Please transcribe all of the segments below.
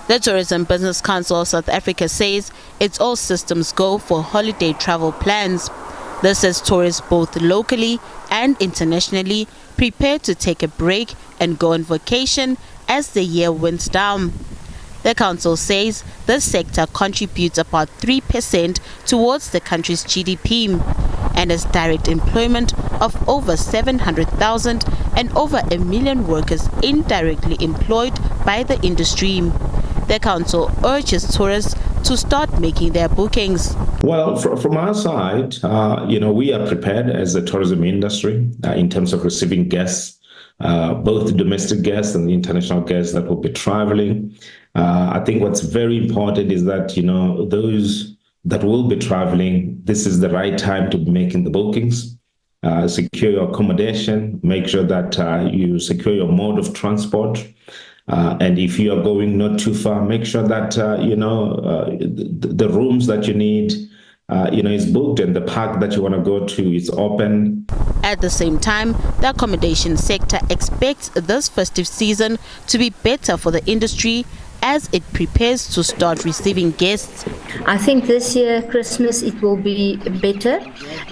The Tourism Business Council of South Africa says it's all systems go for holiday travel plans. This as tourists both locally and internationally prepare to take a break and go on vacation as the year winds down. The council says this sector contributes about 3% towards the country's GDP and has direct employment of over 700,000 and over 1 million workers indirectly employed by the industry. The council urges tourists to start making their bookings. Well, from our side, we are prepared as a tourism industry in terms of receiving guests, both domestic guests and the international guests that will be traveling. I think what's very important is that, those that will be traveling, this is the right time to be making the bookings. Secure your accommodation, make sure that you secure your mode of transport. And if you are going not too far, make sure that, the rooms that you need, is booked and the park that you want to go to is open. At the same time, the accommodation sector expects this festive season to be better for the industry as it prepares to start receiving guests. I think this year, Christmas, it will be better.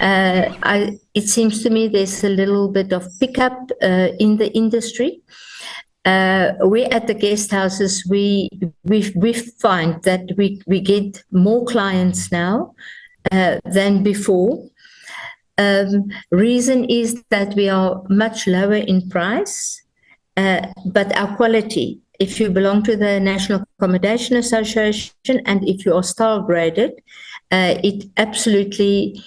It seems to me there's a little bit of pickup in the industry. We at the guest houses, we find that we get more clients now than before. Reason is that we are much lower in price, but our quality, if you belong to the National Accommodation Association and if you are star graded, it absolutely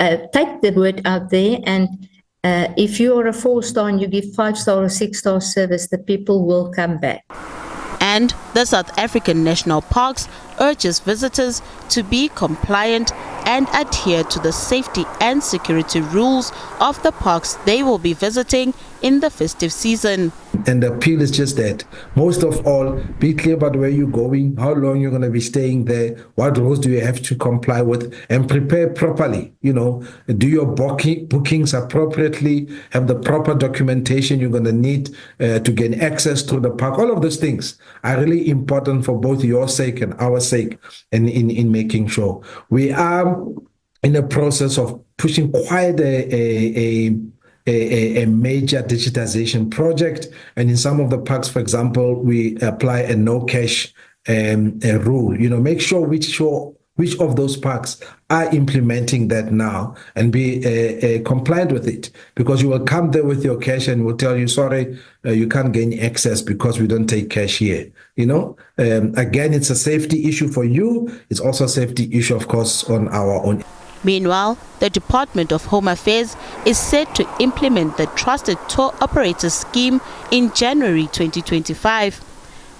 take the word out there, and if you are a 4-star and you give 5-star or 6-star service, the people will come back. And the South African National Parks urges visitors to be compliant and adhere to the safety and security rules of the parks they will be visiting in the festive season. And the appeal is just that, most of all, be clear about where you're going, how long you're going to be staying there, what rules do you have to comply with, and prepare properly. Do your bookings appropriately, have the proper documentation you're going to need to gain access to the park. All of those things are really important for both your sake and our sake, and in making sure. We are in the process of pushing quite a major digitization project, and in some of the parks, for example, we apply a no cash rule. Make sure which of those parks are implementing that now and be compliant with it, because you will come there with your cash and we'll tell you, sorry, you can't gain access because we don't take cash here. Again, it's a safety issue for you. It's also a safety issue, of course, on our own. Meanwhile, the Department of Home Affairs is set to implement the Trusted Tour Operator Scheme in January 2025.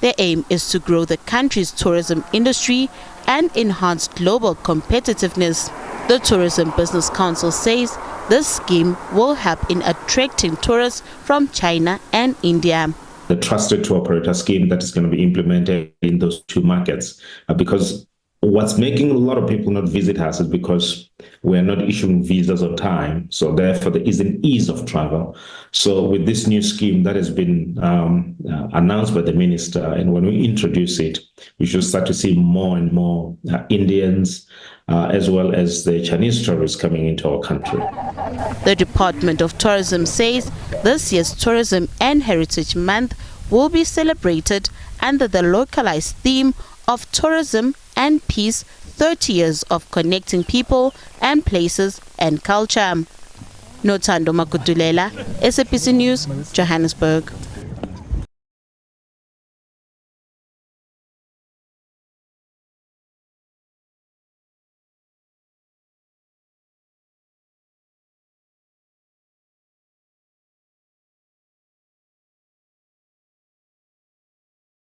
The aim is to grow the country's tourism industry and enhance global competitiveness. The Tourism Business Council says this scheme will help in attracting tourists from China and India. The Trusted Tour Operator Scheme that is going to be implemented in those two markets, because what's making a lot of people not visit us is because we're not issuing visas on time. So therefore, there is an ease of travel. So with this new scheme that has been announced by the minister, and when we introduce it, we should start to see more and more Indians, as well as the Chinese tourists coming into our country. The Department of Tourism says this year's Tourism and Heritage Month will be celebrated under the localized theme of Tourism and Peace, 30 years of connecting people and places and culture. Nothando Makutulela, SABC News, Johannesburg.